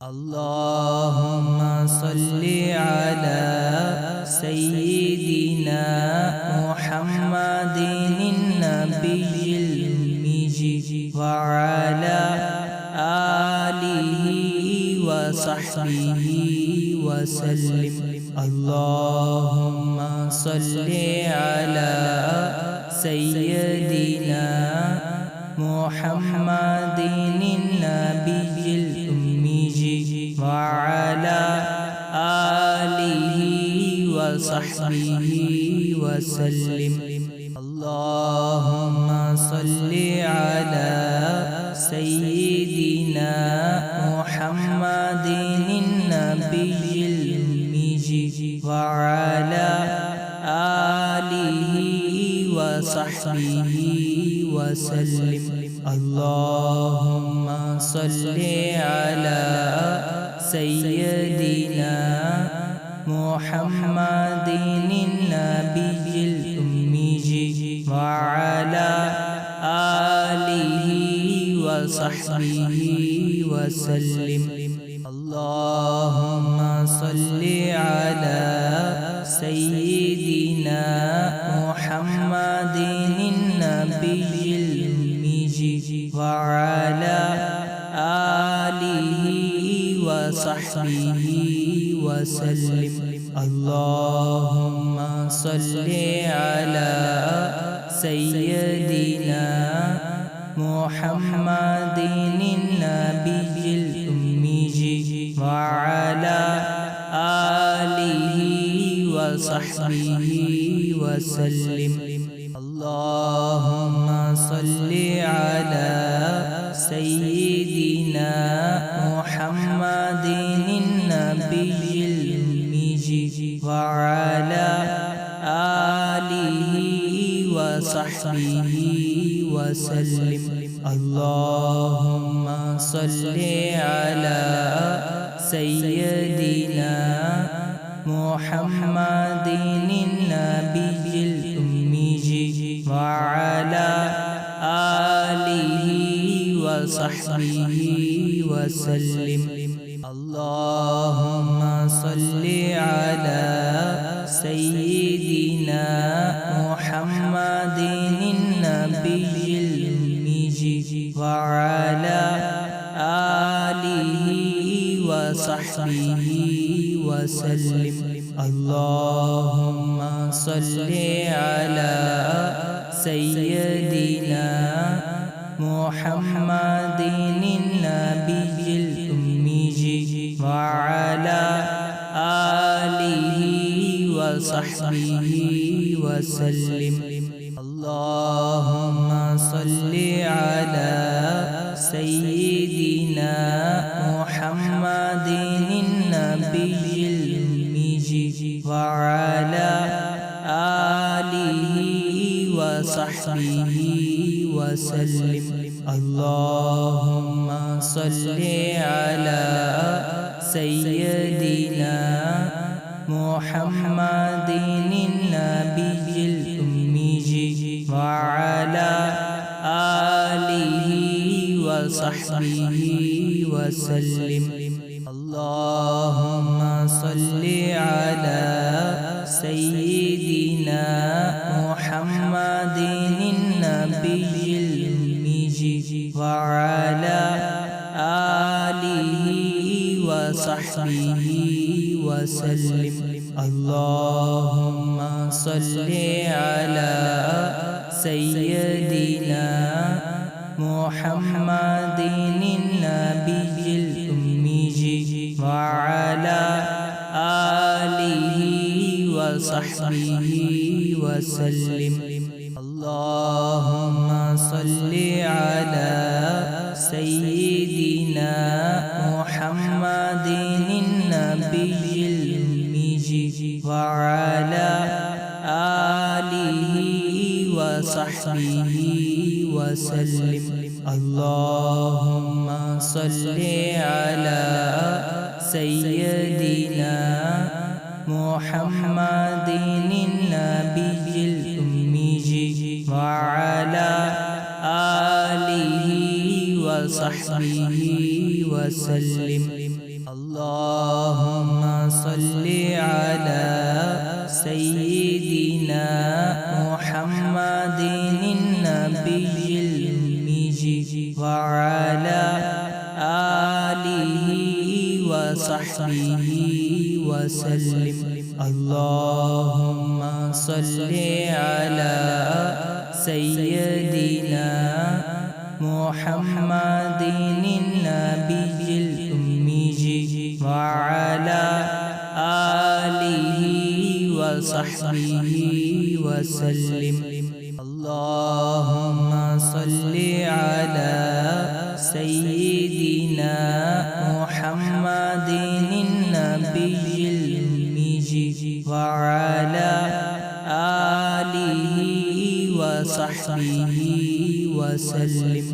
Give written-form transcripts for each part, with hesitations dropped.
اللهم صل على سيدنا محمد النبي المجيد وعلى آله وصحبه وسلم. اللهم صل على سيدنا محمد النبي المجيد وعلى آله وصحبه وسلم. اللهم صل على سيدنا محمد النبي المجيد وعلى آله وصحبه وسلم. اللهم صل على سيدنا محمد النبي الأمي وعلى آله وصحبه وسلم. اللهم صل على سيدنا محمد النبي المجيد وعلى آله وصحبه وسلم. اللهم صل على سيدنا محمد النبي الأمي وعلى آله وصحبه وسلم. اللهم صل على سيدنا محمد النبي المجيد وعلى آله وصحبه وسلم. اللهم صل على سيدنا محمد النبي الأمي وعلى آله وصحبه وسلم. اللهم صل على سيدنا محمد النبي المجيد وعلى آله وصحبه وسلم. اللهم صل على سيدنا محمد النبي الأمي وعلى آله وصحبه وسلم. اللهم صل على سيدنا محمد النبي المجيد وعلى آله وصحبه وسلم. اللهم صل على سيدنا محمد النبي الأمي وعلى آله وصحبه وسلم. اللهم صل على سيدنا محمد النبي المجيد وعلى آله وصحبه وسلم. اللهم صل على سيدنا محمد النبي الأمي وعلى آله وصحبه وسلم. اللهم صل على سيدنا محمد النبي المجيد وعلى آله وصحبه وسلم. اللهم صل على سيدنا محمد النبي الأمي وعلى آله وصحبه وسلم. اللهم صل على سيدنا محمد النبي الأمي وعلى آله وصحبه وسلم. اللهم صل على سيدنا محمد النبي الأمي وعلى آله وصحبه وسلم. اللهم صل على سيدنا محمد النبي الأمي وعلى آله وصحبه وسلم.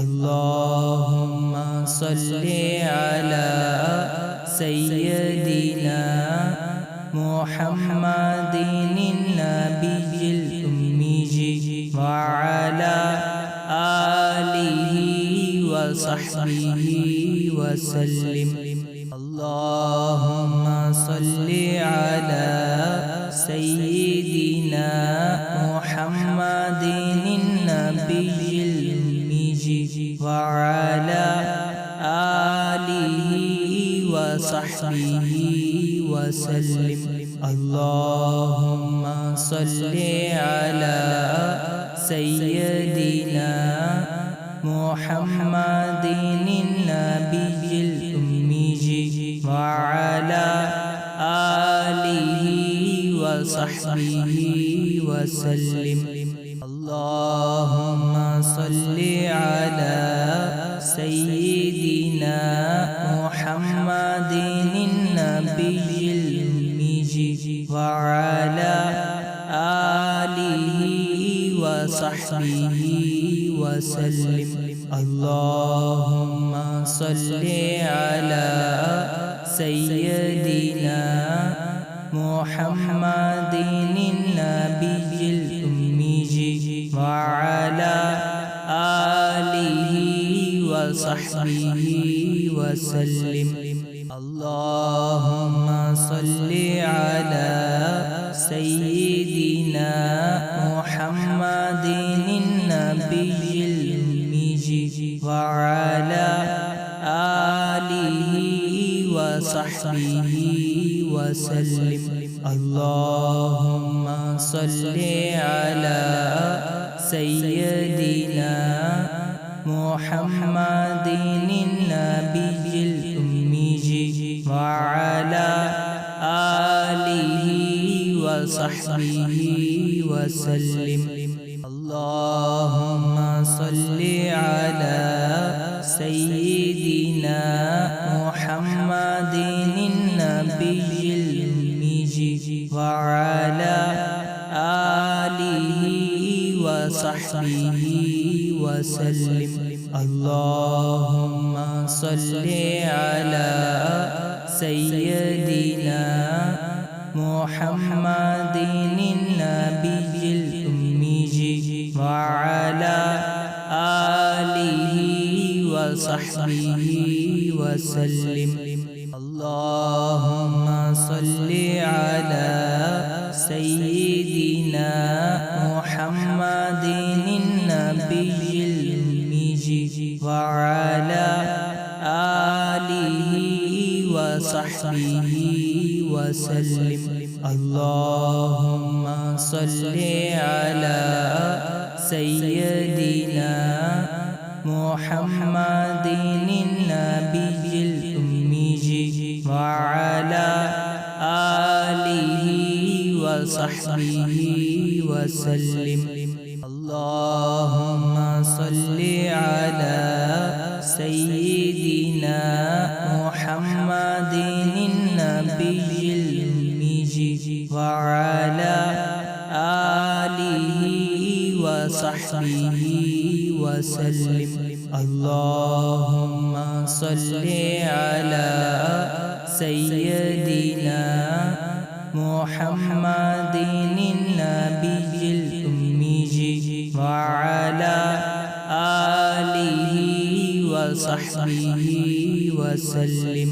اللهم صل على سيدنا محمد النبي الأمي وعلى آله وصحبه وسلم. اللهم صل على سيدنا محمد النبي الأمي وعلى آله وصحبه وسلم. اللهم صل على سيدنا محمد النبي الأمي وعلى آله وصحبه وسلم. اللهم صل على سيدنا محمد النبي الأمي وعلى آله وصحبه وسلم. اللهم صل على سيدنا محمد النبي الأمي وعلى آله وصحبه وسلم. اللهم صل على سيدنا محمد النبي الأمي وعلى آله وصحبه وسلم. اللهم صل على سيدنا محمد النبي الأمي وعلى آله وصحبه وسلم. اللهم صل على سيدنا محمد النبي الأمي وعلى آله وصحبه وسلم. اللهم صل على سيدنا محمد النبي الأمي وعلى آله وصحبه وسلم. اللهم صل على سيدنا محمد النبي الأمي وعلى آله وصحبه وسلم. اللهم صل على سيدنا محمد النبي الأمي وعلى آله وصحبه وسلم. اللهم صل على سيدنا محمد النبي الأمي وعلى آله وصحبه وسلم. اللهم صل على سيدنا محمد النبي الأمي وعلى آله وصحبه وسلم.